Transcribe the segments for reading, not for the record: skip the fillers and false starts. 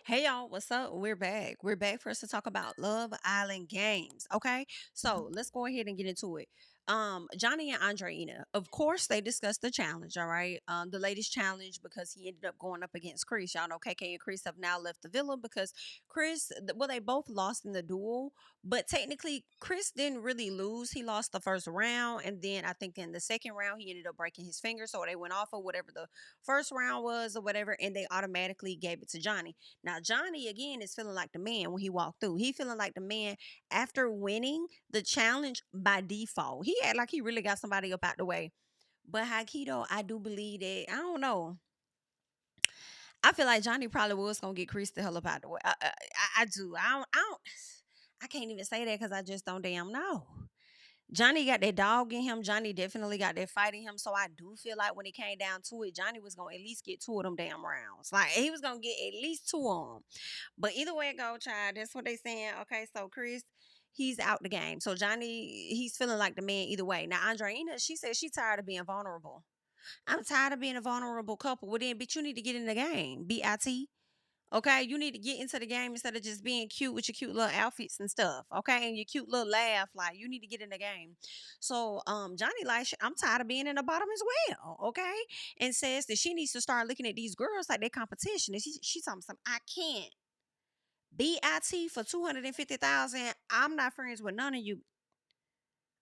Hey y'all, what's up? We're back. We're back for us to talk about Love Island games. Okay. So let's go ahead and get into it. Johnny and Andreina, of course, they discussed the challenge, all right. The latest challenge because he ended up going up against Chris. Y'all know KK and Chris have now left the villa because well, they both lost in the duel, but technically Chris didn't really lose. He lost the first round, and then I think in the second round he ended up breaking his finger. So they went off of whatever the first round was or whatever, and they automatically gave it to Johnny. Now, Johnny again is feeling like the man when he walked through. He feeling like the man after winning the challenge by default. He act like he really got somebody up out the way. But Hakido, I do believe that, I don't know. I feel like Johnny probably was gonna get Chris the hell up out the way. I do. I can't even say that because I just don't damn know. Johnny got that dog in him. Johnny definitely got that fight in him. So I do feel like when it came down to it, Johnny was gonna at least get two of them damn rounds. Like he was gonna get at least two of them. But either way it go, child, that's what they saying. Okay, so Chris, he's out the game. So Johnny, he's feeling like the man either way. Now Andreina, she said she tired of being vulnerable. I'm tired of being a vulnerable couple. Well then, bitch, you need to get in the game. BIT. Okay, you need to get into the game instead of just being cute with your cute little outfits and stuff. Okay, and your cute little laugh. Like you need to get in the game. So, Johnny, like, I'm tired of being in the bottom as well. Okay, and says that she needs to start looking at these girls like their competition. And she talking some. I can't. BIT for 250,000. I'm not friends with none of you.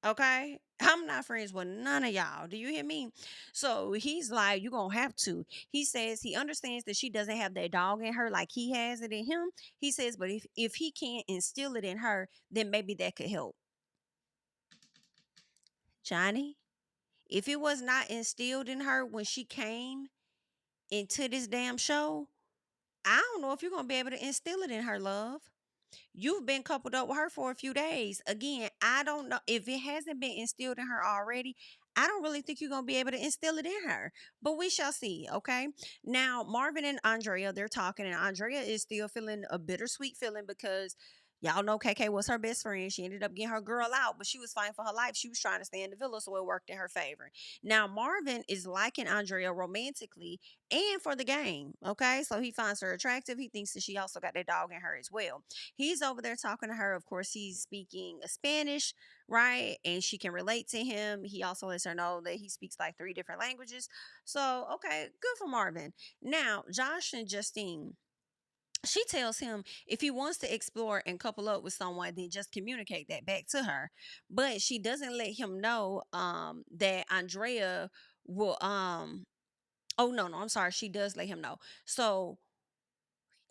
Okay. I'm not friends with none of y'all. Do you hear me? So he's like, you're going to have to. He says he understands that she doesn't have that dog in her like he has it in him. He says, but if he can't instill it in her, then maybe that could help. Johnny, if it was not instilled in her when she came into this damn show, I don't know if you're going to be able to instill it in her, love. You've been coupled up with her for a few days. Again, I don't know if it hasn't been instilled in her already. I don't really think you're going to be able to instill it in her, but we shall see. Okay. Now, Marvin and Andrea, they're talking, and Andrea is still feeling a bittersweet feeling because y'all know KK was her best friend. She ended up getting her girl out, but she was fighting for her life. She was trying to stay in the villa, so it worked in her favor. Now, Marvin is liking Andrea romantically and for the game. Okay. So he finds her attractive. He thinks that she also got that dog in her as well. He's over there talking to her. Of course, he's speaking Spanish, right? And she can relate to him. He also lets her know that he speaks like three different languages. So, okay, good for Marvin. Now, Josh and Justine, she tells him if he wants to explore and couple up with someone, then just communicate that back to her. But she doesn't let him know that Andrea will oh no, I'm sorry, she does let him know. So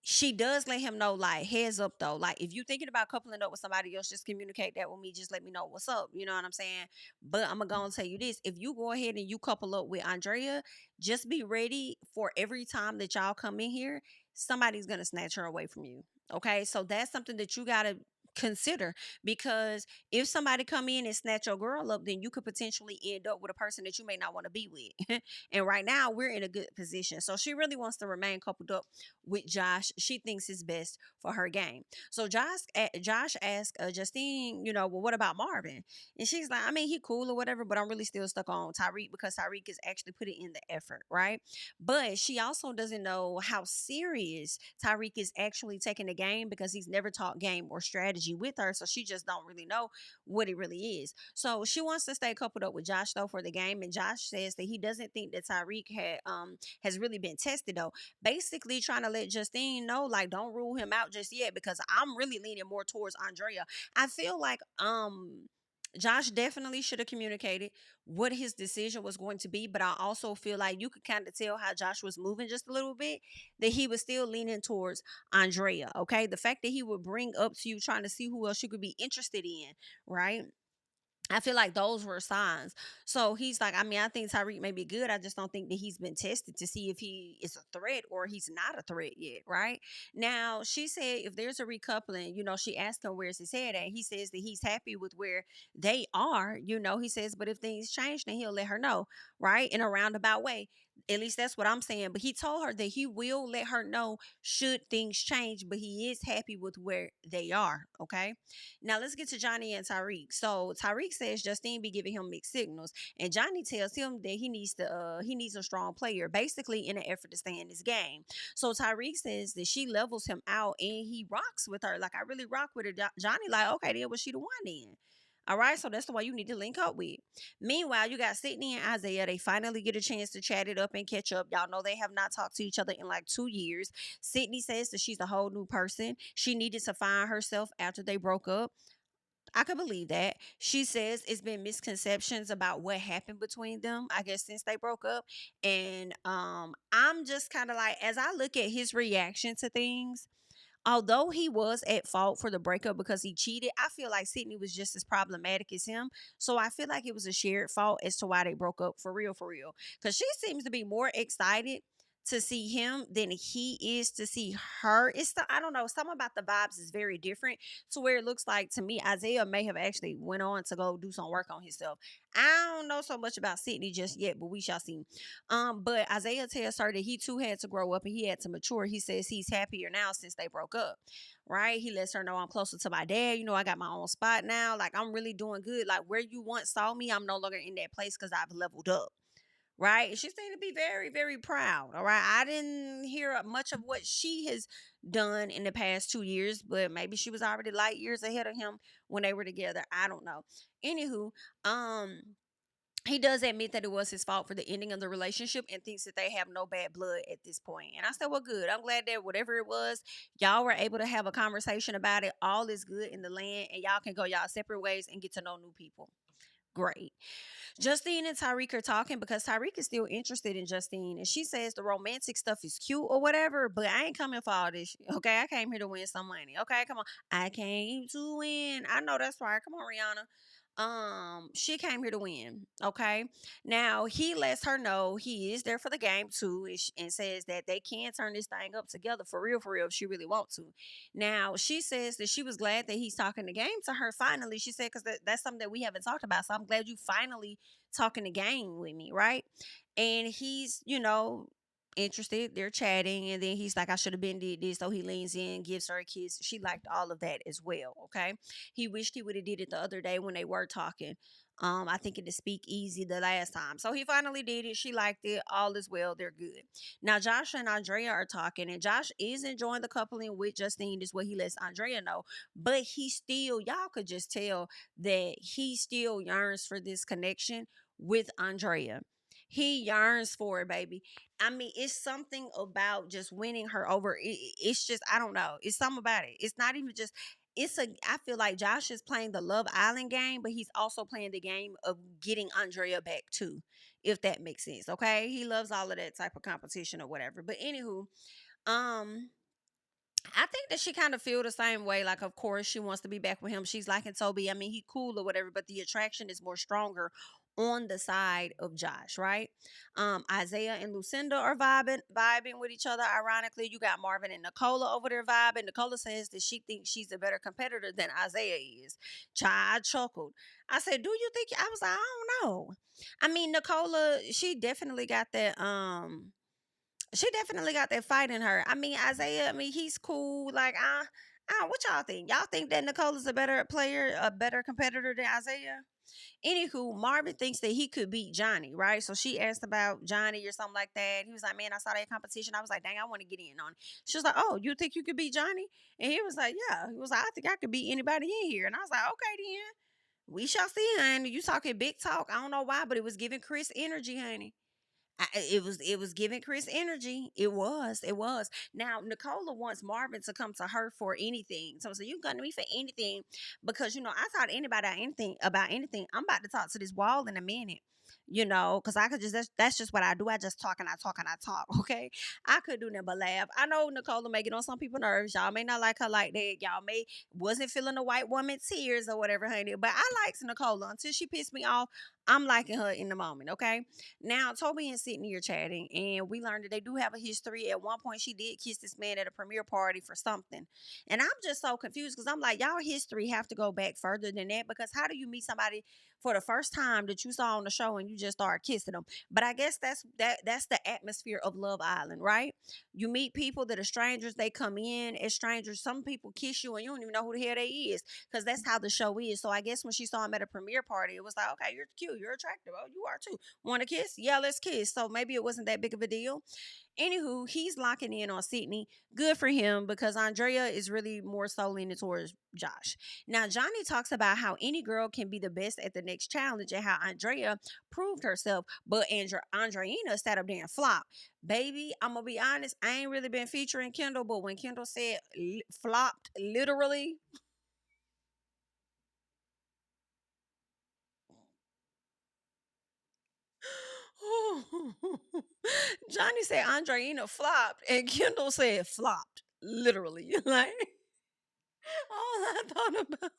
she does let him know, like, heads up though. Like, if you thinking about coupling up with somebody else, just communicate that with me. Just let me know what's up. You know what I'm saying? But I'm gonna tell you this: if you go ahead and you couple up with Andrea, just be ready for every time that y'all come in here, somebody's gonna snatch her away from you. Okay, so that's something that you gotta consider because if somebody come in and snatch your girl up, then you could potentially end up with a person that you may not want to be with. And right now we're in a good position, so she really wants to remain coupled up with Josh. She thinks it's best for her game. So Josh asked Justine, well, what about Marvin? And she's like, I mean, he cool or whatever, but I'm really still stuck on Tyrique because Tyrique is actually putting in the effort, right? But she also doesn't know how serious Tyrique is actually taking the game because he's never taught game or strategy with her. So she just don't really know what it really is. So she wants to stay coupled up with Josh though for the game. And Josh says that he doesn't think that Tyrique has really been tested though, basically trying to let Justine know, like, don't rule him out just yet because I'm really leaning more towards Andrea. I feel like Josh definitely should have communicated what his decision was going to be, but I also feel like you could kind of tell how Josh was moving just a little bit, that he was still leaning towards Andrea. Okay. The fact that he would bring up to you trying to see who else you could be interested in, right? I feel like those were signs. So he's like, I mean, I think Tyreek may be good. I just don't think that he's been tested to see if he is a threat or he's not a threat yet, right? Now, she said if there's a recoupling, she asked him where's his head at. He says that he's happy with where they are, he says, but if things change, then he'll let her know, right? In a roundabout way. At least that's what I'm saying. But he told her that he will let her know should things change, but he is happy with where they are. Okay. Now let's get to Johnny and Tyrique. So Tyrique says Justine be giving him mixed signals, and Johnny tells him that he needs a strong player, basically in an effort to stay in this game. So Tyrique says that she levels him out and he rocks with her. Like, I really rock with her. Johnny like, okay, then was she the one then? All right, so that's the one you need to link up with. Meanwhile, you got Sydney and Isaiah. They finally get a chance to chat it up and catch up. Y'all know they have not talked to each other in like 2 years. Sydney says that she's a whole new person. She needed to find herself after they broke up. I could believe that. She says it's been misconceptions about what happened between them, I guess, since they broke up. And I'm just kind of like, as I look at his reaction to things, although he was at fault for the breakup because he cheated, I feel like Sydney was just as problematic as him. So I feel like it was a shared fault as to why they broke up for real, for real. Because she seems to be more excited to see him than he is to see her. I don't know, something about the vibes is very different, to where it looks like to me Isaiah may have actually went on to go do some work on himself. I don't know so much about Sydney just yet, but we shall see. But Isaiah tells her that he too had to grow up and he had to mature. He says he's happier now since they broke up. Right? He lets her know, I'm closer to my dad. You know, I got my own spot now. Like, I'm really doing good. Like, where you once saw me, I'm no longer in that place because I've leveled up. Right? She seemed to be very, very proud. All right. I didn't hear much of what she has done in the past 2 years, but maybe she was already light years ahead of him when they were together. I don't know. Anywho, um, he does admit that it was his fault for the ending of the relationship and thinks that they have no bad blood at this point. And I said, well, good. I'm glad that whatever it was, y'all were able to have a conversation about it. All is good in the land, and y'all can go y'all separate ways and get to know new people. Great. Justine and Tyrique are talking because Tyrique is still interested in Justine. And she says the romantic stuff is cute or whatever, but I ain't coming for all this. Okay, I came here to win some money. Okay, come on. I came to win. I know that's right. Come on, Rihanna. She came here to win. Okay. Now he lets her know he is there for the game too, and says that they can turn this thing up together for real, if she really want to. Now she says that she was glad that he's talking the game to her finally. She said, because that's something that we haven't talked about. So I'm glad you finally talking the game with me, right? And he's, interested. They're chatting, and then he's like, I should have been did this. So he leans in, gives her a kiss. She liked all of that as well. Okay. He wished he would have did it the other day when they were talking. I think it to speak easy the last time. So he finally did it. She liked it. All is well. They're good. Now Josh and Andrea are talking, and Josh is enjoying the coupling with Justine, is what he lets Andrea know. But he still, y'all could just tell that he still yearns for this connection with Andrea. He yearns for it, baby. I mean, it's something about just winning her over. It's just, I don't know. It's something about it. It's not even just, I feel like Josh is playing the Love Island game, but he's also playing the game of getting Andrea back too, if that makes sense. Okay. He loves all of that type of competition or whatever. But anywho, um, I think that she kind of feel the same way. Like, of course, she wants to be back with him. She's liking Toby. I mean, he cool or whatever, but the attraction is more stronger on the side of Josh, right? Isaiah and Lucinda are vibing with each other. Ironically, you got Marvin and Nicola over there vibing. Nicola says that she thinks she's a better competitor than Isaiah is. Child chuckled. I said, "Do you think?" I was like, "I don't know." I mean, Nicola, she definitely got that fight in her. I mean, Isaiah, I mean, he's cool. Like, what y'all think? Y'all think that Nicola's a better player, a better competitor than Isaiah? Anywho, Marvin thinks that he could beat Johnny, right? So she asked about Johnny or something like that. He was like, man, I saw that competition. I was like, dang, I want to get in on it. She was like, oh, you think you could beat Johnny? And he was like, yeah. He was like, I think I could beat anybody in here. And I was like, okay, then. We shall see, honey. You talking big talk. I don't know why, but it was giving Chris energy, honey. It was giving Chris energy. It was. Now Nicola wants Marvin to come to her for anything. So you come to me for anything, because I talk to anybody about anything. I'm about to talk to this wall in a minute. Because I could just that's just what I do. I just talk and I talk and I talk. Okay, I could do nothing but laugh. I know Nicola may get on some people's nerves. Y'all may not like her like that. Y'all may wasn't feeling the white woman tears or whatever, honey. But I liked Nicola until she pissed me off. I'm liking her in the moment. Okay. Now, Toby and Sydney are chatting, and we learned that they do have a history. At one point, she did kiss this man at a premiere party for something. And I'm just so confused because I'm like, y'all history have to go back further than that, because how do you meet somebody for the first time that you saw on the show when you just start kissing them. But I guess that's the atmosphere of Love Island, right? You meet people that are strangers, they come in as strangers. Some people kiss you and you don't even know who the hell they is, because that's how the show is. So I guess when she saw him at a premiere party, it was like, okay, you're cute, you're attractive. Oh, you are too. Want to kiss? Yeah, let's kiss. So maybe it wasn't that big of a deal. Anywho, he's locking in on Sydney. Good for him, because Andrea is really more so leaning towards Josh. Now, Johnny talks about how any girl can be the best at the next challenge and how Andrea proved herself, but Andreina sat up there and flopped. Baby, I'm going to be honest, I ain't really been featuring Kendall, but when Kendall said flopped, literally, Johnny said Andreina flopped, and Kendall said flopped, literally. Like, all I thought about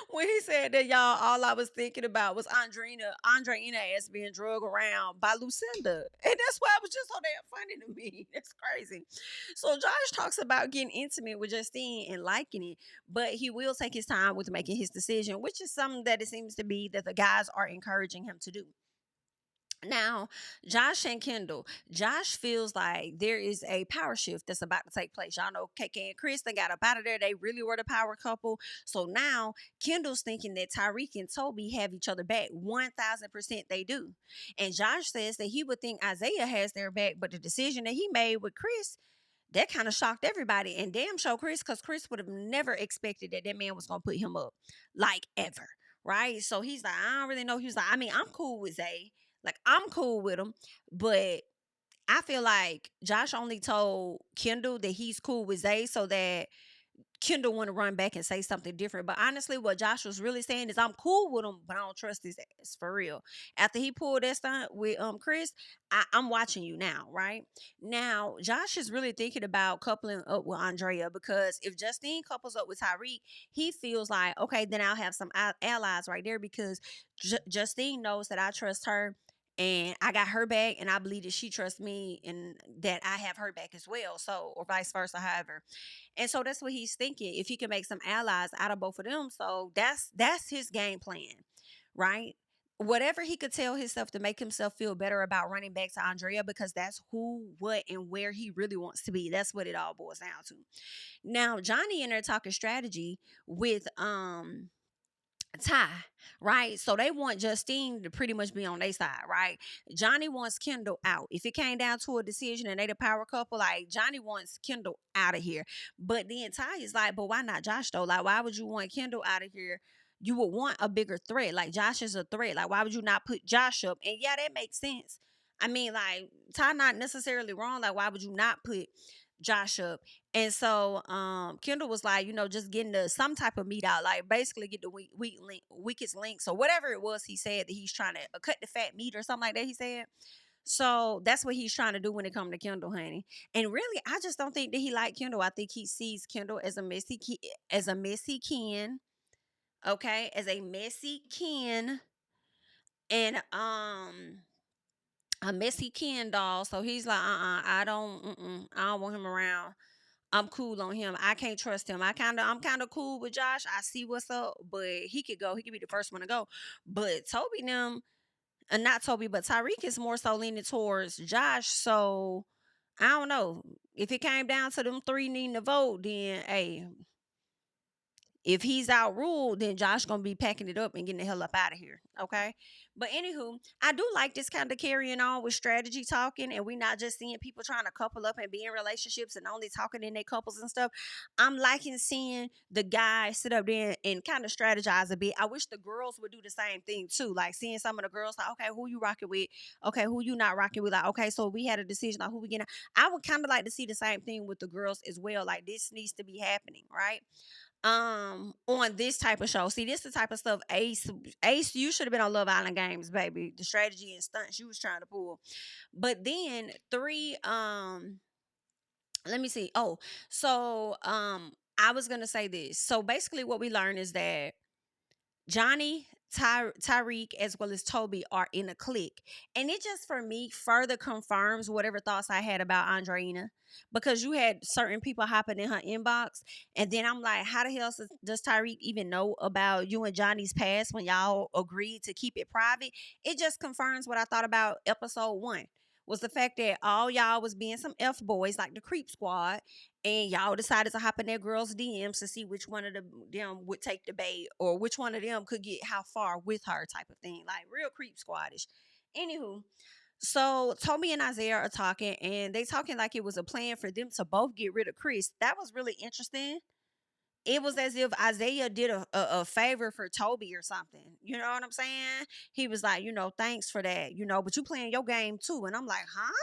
when he said that, y'all, all I was thinking about was Andreina as being drugged around by Lucinda. And that's why it was just so damn funny to me. That's crazy. So Josh talks about getting intimate with Justine and liking it, but he will take his time with making his decision, which is something that it seems to be that the guys are encouraging him to do. Now, Josh and Kendall. Josh feels like there is a power shift that's about to take place. Y'all know KK and Chris, they got up out of there. They really were the power couple. So now Kendall's thinking that Tyrique and Toby have each other back. 1000% they do. And Josh says that he would think Isaiah has their back, but the decision that he made with Chris, that kind of shocked everybody. And damn sure Chris, because Chris would have never expected that that man was going to put him up, like, ever. Right? So he's like, I don't really know. He was like, I mean, I'm cool with Zay. Like, I'm cool with him, but I feel like Josh only told Kendall that he's cool with Zay so that Kendall want to run back and say something different. But honestly, what Josh was really saying is, I'm cool with him, but I don't trust his ass for real. After he pulled that stunt with Chris, I'm watching you now, right? Now, Josh is really thinking about coupling up with Andrea, because if Justine couples up with Tyreek, he feels like, okay, then I'll have some allies right there, because Justine knows that I trust her and I got her back, and I believe that she trusts me and that I have her back as well. So, or vice versa, however. And so that's what he's thinking. If he can make some allies out of both of them, so that's his game plan, right? Whatever he could tell himself to make himself feel better about running back to Andrea, because that's who, what, and where he really wants to be. That's what it all boils down to. Now, Johnny and they're talking strategy with Ty, right? So they want Justine to pretty much be on their side, right? Johnny wants Kendall out. If it came down to a decision and they the power couple, like, Johnny wants Kendall out of here. But then Ty is like, but why not Josh though? Like, why would you want Kendall out of here? You would want a bigger threat. Like, Josh is a threat. Like, why would you not put Josh up? And yeah, that makes sense. I mean, like, Ty not necessarily wrong. Like, why would you not put Josh up? And so Kendall was like, just getting the some type of meat out, like basically get the weakest links or whatever it was he said that he's trying to cut the fat meat or something like that, he said. So that's what he's trying to do when it comes to Kendall, honey. And really, I just don't think that he liked Kendall. I think he sees Kendall as a messy Ken, okay, as a messy Ken, and a messy Ken doll. So he's like, I don't want him around. I'm cool on him. I can't trust him. I'm kind of cool with Josh. I see what's up, but he could go. He could be the first one to go. But Toby them, not Toby, but Tyreek is more so leaning towards Josh. So I don't know. If it came down to them three needing to vote, then hey, if he's outruled, then Josh gonna be packing it up and getting the hell up out of here. Okay. But anywho, I do like this kind of carrying on with strategy talking, and we not just seeing people trying to couple up and be in relationships and only talking in their couples and stuff. I'm liking seeing the guys sit up there and kind of strategize a bit. I wish the girls would do the same thing too. Like seeing some of the girls like, okay, who you rocking with? Okay, who you not rocking with? Like, okay, so we had a decision on who we getting. I would kind of like to see the same thing with the girls as well. Like, this needs to be happening, right? On this type of show. See, this the type of stuff Ace, you should have been on Love Island Games, baby. The strategy and stunts you was trying to pull. But then three, let me see. Oh, so I was gonna say this. So basically what we learned is that Johnny Tyrique as well as Toby are in a clique. And it just for me further confirms whatever thoughts I had about Andreina. Because you had certain people hopping in her inbox. And then I'm like, how the hell does Tyrique even know about you and Johnny's past when y'all agreed to keep it private? It just confirms what I thought about episode 1. Was the fact that all y'all was being some F boys like the creep squad, and y'all decided to hop in that girl's DMs to see which one of them would take the bait, or which one of them could get how far with her, type of thing, like real creep squadish. Anywho, so Tommy and Isaiah are talking, and they talking like it was a plan for them to both get rid of Chris. That was really interesting. It was as if Isaiah did a favor for Toby or something. You know what I'm saying? He was like, thanks for that, but you playing your game too. And I'm like, huh?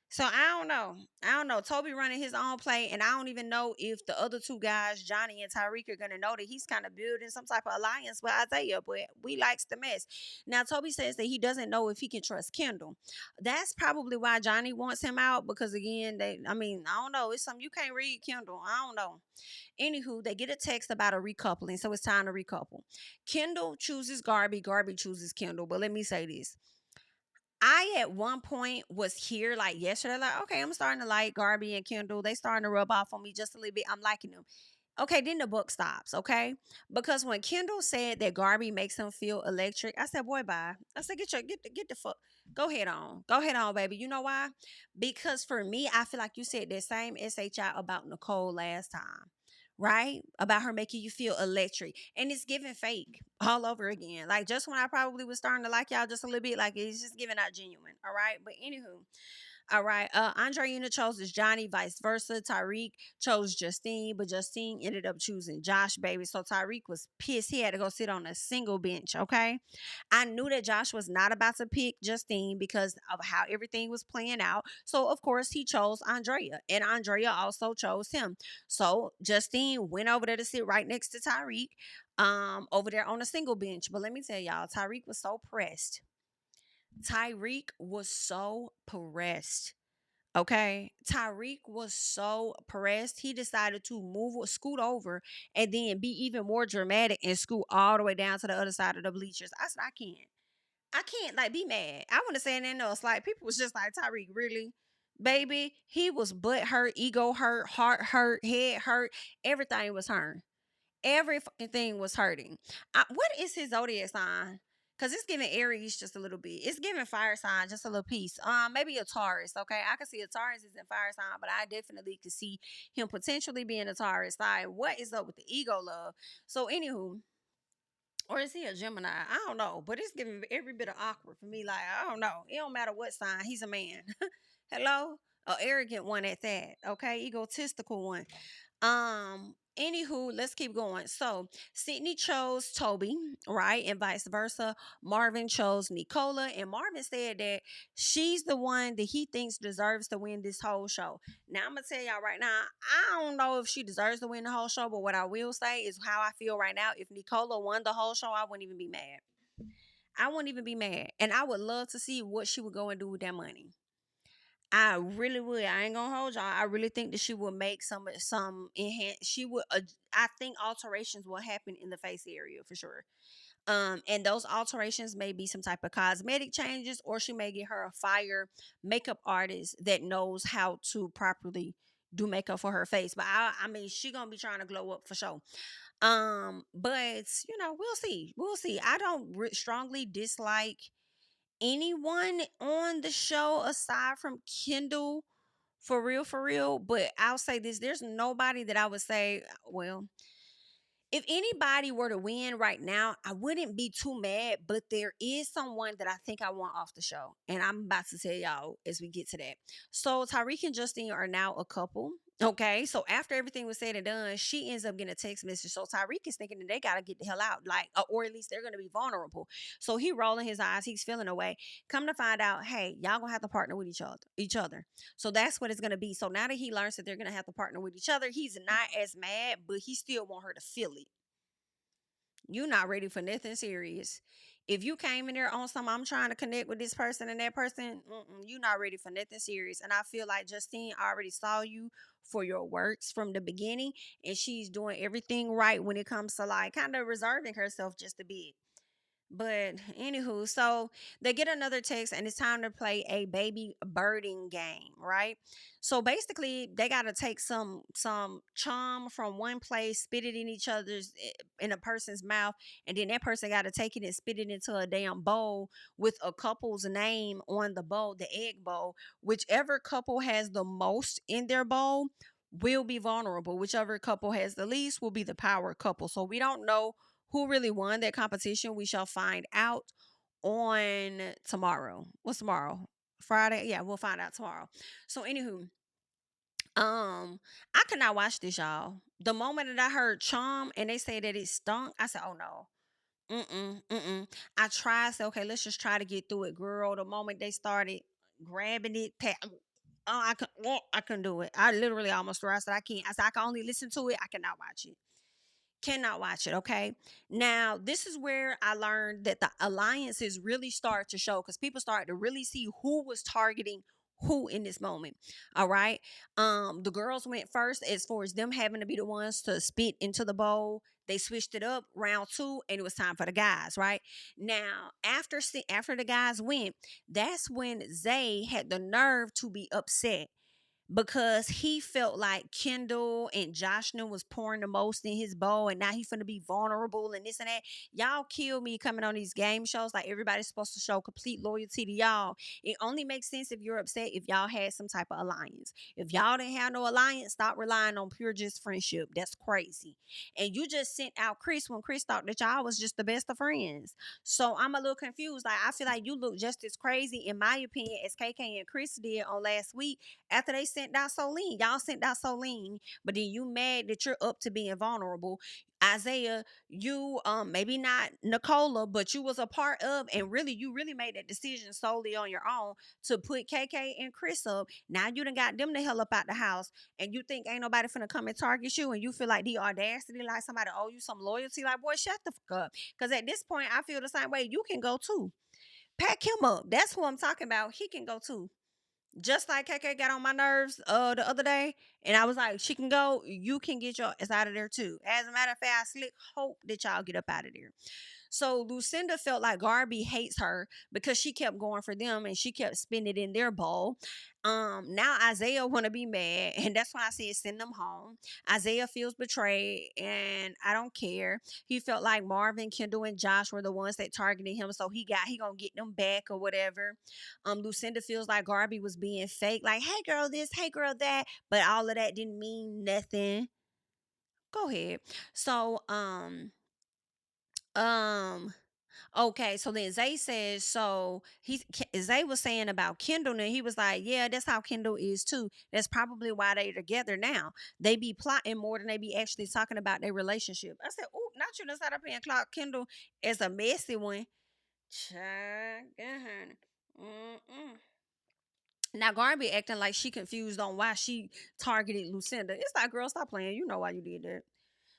So I don't know. I don't know. Toby running his own play, and I don't even know if the other two guys, Johnny and Tyrique, are gonna know that he's kind of building some type of alliance with Isaiah. But we likes the mess. Now Toby says that he doesn't know if he can trust Kendall. That's probably why Johnny wants him out, because again, I don't know. It's something you can't read, Kendall. I don't know. Anywho, they get a text about a recoupling, so it's time to recouple. Kendall chooses Garby. Garby chooses Kendall. But let me say this. I at one point was here like yesterday, like, okay, I'm starting to like Garby and Kendall. They starting to rub off on me just a little bit. I'm liking them. Okay, then the book stops, okay? Because when Kendall said that Garby makes him feel electric, I said, boy, bye. I said, get the fuck. Go ahead on. Go ahead on, baby. You know why? Because for me, I feel like you said that same SHI about Nicole last time. Right? About her making you feel electric. And it's giving fake all over again. Like just when I probably was starting to like y'all just a little bit, like it's just giving out genuine. All right. But anywho, all right. Andreina chose Johnny, vice versa. Tyrique chose Justine, but Justine ended up choosing Josh, baby. So Tyrique was pissed. He had to go sit on a single bench. Okay. I knew that Josh was not about to pick Justine because of how everything was playing out. So of course he chose Andrea. And Andrea also chose him. So Justine went over there to sit right next to Tyrique. Over there on a single bench. But let me tell y'all, Tyrique was so pressed. Tyrique was so pressed. Okay. Tyrique was so pressed. He decided to scoot over, and then be even more dramatic and scoot all the way down to the other side of the bleachers. I said, I can't. I can't like be mad. I want to say anything else. Like people was just like, Tyrique, really? Baby, he was butt hurt, ego hurt, heart hurt, head hurt. Everything was hurt. Every fucking thing was hurting. What is his zodiac sign? Cause it's giving Aries just a little bit. It's giving fire sign just a little piece. Maybe a Taurus. Okay, I can see a Taurus is in fire sign, but I definitely could see him potentially being a Taurus. Like, what is up with the ego love? So, anywho, or is he a Gemini? I don't know, but it's giving every bit of awkward for me. Like, I don't know. It don't matter what sign. He's a man. Hello, a arrogant one at that. Okay, egotistical one. Anywho, let's keep going. So Sydney chose Toby, right? And vice versa. Marvin chose Nicola. And Marvin said that she's the one that he thinks deserves to win this whole show. Now I'm gonna tell y'all right now, I don't know if she deserves to win the whole show, but what I will say is how I feel right now. If Nicola won the whole show, I wouldn't even be mad. I wouldn't even be mad. And I would love to see what she would go and do with that money. I really would. I ain't gonna hold y'all. I really think that she will make some enhance. She would. I think alterations will happen in the face area for sure. And those alterations may be some type of cosmetic changes, or she may get her a fire makeup artist that knows how to properly do makeup for her face. But I mean, she gonna be trying to glow up for sure. But we'll see. We'll see. I don't strongly dislike anyone on the show aside from Kendall, for real. But I'll say this: there's nobody that I would say, well, if anybody were to win right now, I wouldn't be too mad, but there is someone that I think I want off the show. And I'm about to tell y'all as we get to that. So Tyrique and Justine are now a couple. Okay. So after everything was said and done, she ends up getting a text message. So Tyrique is thinking that they got to get the hell out, like, or at least they're going to be vulnerable. So he rolling his eyes. He's feeling away. Come to find out, hey, y'all going to have to partner with each other. So that's what it's going to be. So now that he learns that they're going to have to partner with each other, he's not as mad, but he still want her to feel it. You not ready for nothing serious. If you came in there on some, I'm trying to connect with this person and that person, you not ready for nothing serious. And I feel like Justine already saw you for your works from the beginning, and she's doing everything right when it comes to like kind of reserving herself just a bit. But anywho, so they get another text and it's time to play a baby birding game, right? So basically they gotta take some charm from one place, spit it in each other's in a person's mouth, and then that person gotta take it and spit it into a damn bowl with a couple's name on the bowl, the egg bowl. Whichever couple has the most in their bowl will be vulnerable. Whichever couple has the least will be the power couple. So we don't know who really won that competition. We shall find out on tomorrow. What's tomorrow? Friday? Yeah, we'll find out tomorrow. So anywho, I could not watch this, y'all. The moment that I heard charm and they said that it stunk, I said, oh no. Mm-mm, mm-mm. I tried, I said, okay, let's just try to get through it, girl. The moment they started grabbing it, I couldn't do it. I literally almost threw. I said, I can't. I said, I can only listen to it. I cannot watch it. Cannot watch it. Okay. Now, this is where I learned that the alliances really start to show because people started to really see who was targeting who in this moment. All right. The girls went first as far as them having to be the ones to spit into the bowl. They switched it up round two, and it was time for the guys. Right now, after the guys went, that's when Zay had the nerve to be upset because he felt like Kendall and Joshua was pouring the most in his bowl, and now he's finna be vulnerable and this and that. Y'all kill me coming on these game shows like everybody's supposed to show complete loyalty to y'all. It only makes sense if you're upset if y'all had some type of alliance. If y'all didn't have no alliance, stop relying on pure just friendship. That's crazy. And you just sent out Chris when Chris thought that y'all was just the best of friends. So I'm a little confused. Like I feel like you look just as crazy, in my opinion, as KK and Chris did on last week after they sent out Solene. Y'all sent out Solene, but then you mad that you're up to being vulnerable. Isaiah, you maybe not Nicola, but you was a part of, and really you really made that decision solely on your own to put KK and Chris up. Now you done got them the hell up out the house, and you think ain't nobody finna come and target you, and you feel like the audacity, like somebody owe you some loyalty. Like, boy, shut the fuck up. Cause at this point, I feel the same way. You can go too. Pack him up. That's who I'm talking about. He can go too. Just like KK got on my nerves the other day, and I was like, she can go, you can get your ass out of there too. As a matter of fact, I slick hope that y'all get up out of there. So Lucinda felt like Garby hates her because she kept going for them and she kept spinning it in their bowl. Now Isaiah wanna be mad, and that's why I said send them home. Isaiah feels betrayed, and I don't care. He felt like Marvin, Kendall, and Josh were the ones that targeted him, so he gonna get them back or whatever. Lucinda feels like Garby was being fake, like, hey girl this, hey girl that, but all of that didn't mean nothing. Go ahead. So um okay, so then Zay says, so Zay was saying about Kendall, and he was like, yeah, that's how Kendall is too. That's probably why they're together now. They be plotting more than they be actually talking about their relationship. I said, oh, not you done sat up here and clock Kendall as a messy one. Child, mm-mm. Now Garby acting like she confused on why she targeted Lucinda. It's like, girl, stop playing. You know why you did that.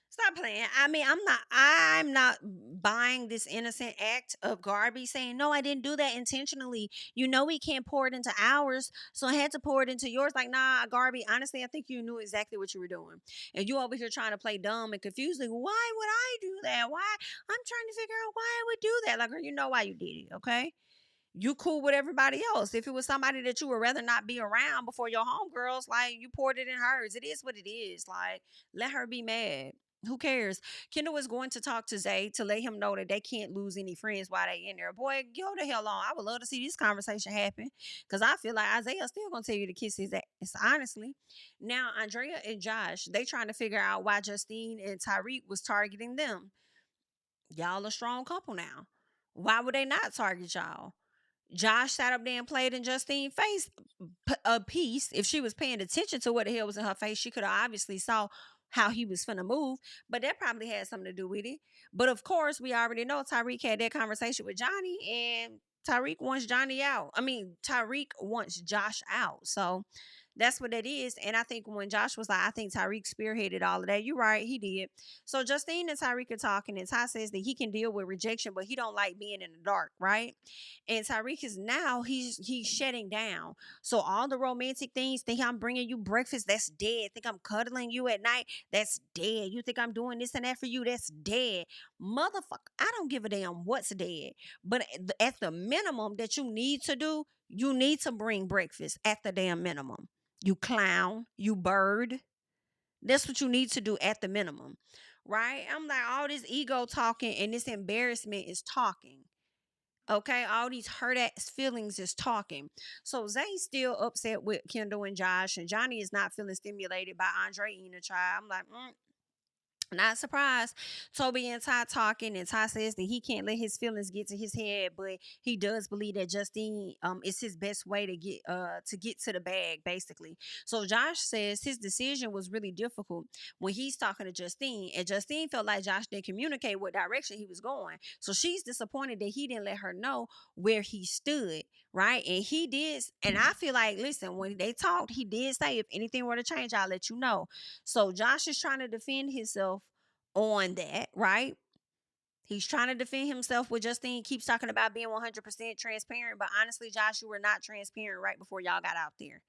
Stop playing. I mean, I'm not buying this innocent act of Garby saying, no, I didn't do that intentionally. You know we can't pour it into ours, so I had to pour it into yours. Like, nah, Garby, honestly, I think you knew exactly what you were doing. And you over here trying to play dumb and confused. Like, why would I do that? Why? I'm trying to figure out why I would do that. Like, girl, you know why you did it, okay? You cool with everybody else. If it was somebody that you would rather not be around before your homegirls, like you poured it in hers. It is what it is. Like, let her be mad. Who cares? Kendall was going to talk to Zay to let him know that they can't lose any friends while they in there. Boy, go the hell on. I would love to see this conversation happen. Cause I feel like Isaiah's still gonna tell you to kiss his ass, honestly. Now, Andrea and Josh, they trying to figure out why Justine and Tyrique was targeting them. Y'all a strong couple now. Why would they not target y'all? Josh sat up there and played in Justine's face a piece. If she was paying attention to what the hell was in her face, she could have obviously saw how he was finna move. But that probably had something to do with it. But of course, we already know Tyrique had that conversation with Johnny, and Tyrique wants Johnny out. I mean, Tyrique wants Josh out. So That's what that is. And I think when Josh was like, I think Tyrique spearheaded all of that. You're right, he did. So Justine and Tyrique are talking, and Ty says that he can deal with rejection, but he don't like being in the dark, right? And Tyrique is now he's shutting down. So all the romantic things, think I'm bringing you breakfast, that's dead. Think I'm cuddling you at night, that's dead. You think I'm doing this and that for you, that's dead. Motherfucker, I don't give a damn what's dead. But at the minimum that you need to do, you need to bring breakfast at the damn minimum. You clown, you bird. That's what you need to do at the minimum, right? I'm like, all this ego talking and this embarrassment is talking. Okay, all these hurt ass feelings is talking. So Zay's still upset with Kendall and Josh, and Johnny is not feeling stimulated by Andre eating a child. I'm like, not surprised. Toby and Ty talking, and Ty says that he can't let his feelings get to his head, but he does believe that Justine is his best way to get to the bag, basically. So Josh says his decision was really difficult when he's talking to Justine, and Justine felt like Josh didn't communicate what direction he was going. So she's disappointed that he didn't let her know where he stood, right? And he did, and I feel like, listen, when they talked, he did say, if anything were to change, I'll let you know. So Josh is trying to defend himself on that, right? He's trying to defend himself with Justine keeps talking about being 100% transparent, but honestly, Josh, you were not transparent right before y'all got out there.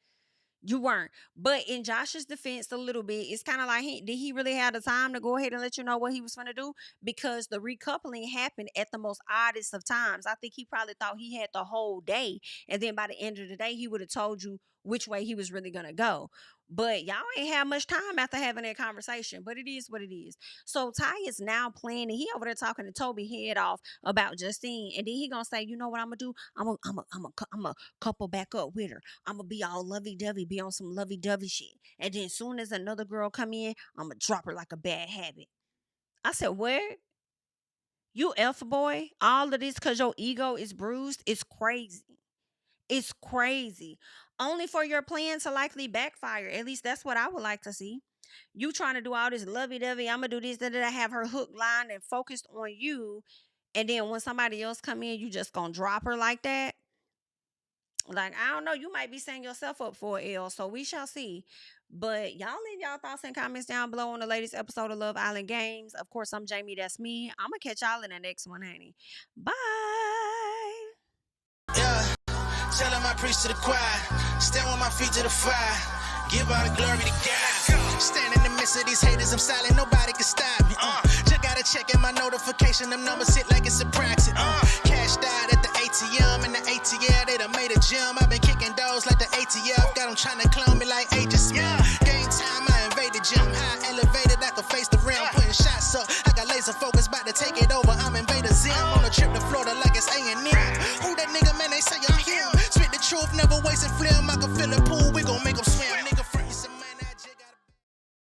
You weren't. But in Josh's defense, a little bit, it's kind of like, did he really have the time to go ahead and let you know what he was going to do? Because the recoupling happened at the most oddest of times. I think he probably thought he had the whole day. And then by the end of the day, he would have told you which way he was really going to go. But y'all ain't have much time after having that conversation. But it is what it is. So Ty is now planning. He over there talking to Toby head off about Justine. And then he going to say, you know what I'm going to do? I'm a couple back up with her. I'm going to be all lovey-dovey, be on some lovey-dovey shit. And then as soon as another girl come in, I'm going to drop her like a bad habit. I said, where? You F boy? All of this because your ego is bruised? It's crazy. It's crazy. Only for your plan to likely backfire. At least that's what I would like to see. You trying to do all this lovey-dovey, I'm going to do this, that I have her hook, line, and focused on you. And then when somebody else come in, you just going to drop her like that? Like, I don't know. You might be setting yourself up for an L, so we shall see. But y'all leave y'all thoughts and comments down below on the latest episode of Love Island Games. Of course, I'm Jamie. That's me. I'm going to catch y'all in the next one, honey. Bye. Yeah, tell him I preach to the choir. Stand with my feet to the fire. Give all the glory to God. Stand in the midst of these haters, I'm silent, nobody can stop me. Just gotta check in my notification, them numbers hit like it's a proxy. Cashed out at the ATM, and the ATL, they done made a gym. I've been kicking doors like the ATF, got them trying to clone me like Agents. Game time, I invaded gym, high elevated, I can face the rim. Putting shots up, I got laser focus, about to take it over, I'm Invader Zim. On a trip to Florida like it's A&M. Who that nigga, man, they say I'm him. Spit the truth, never wasting film, I can feel it pool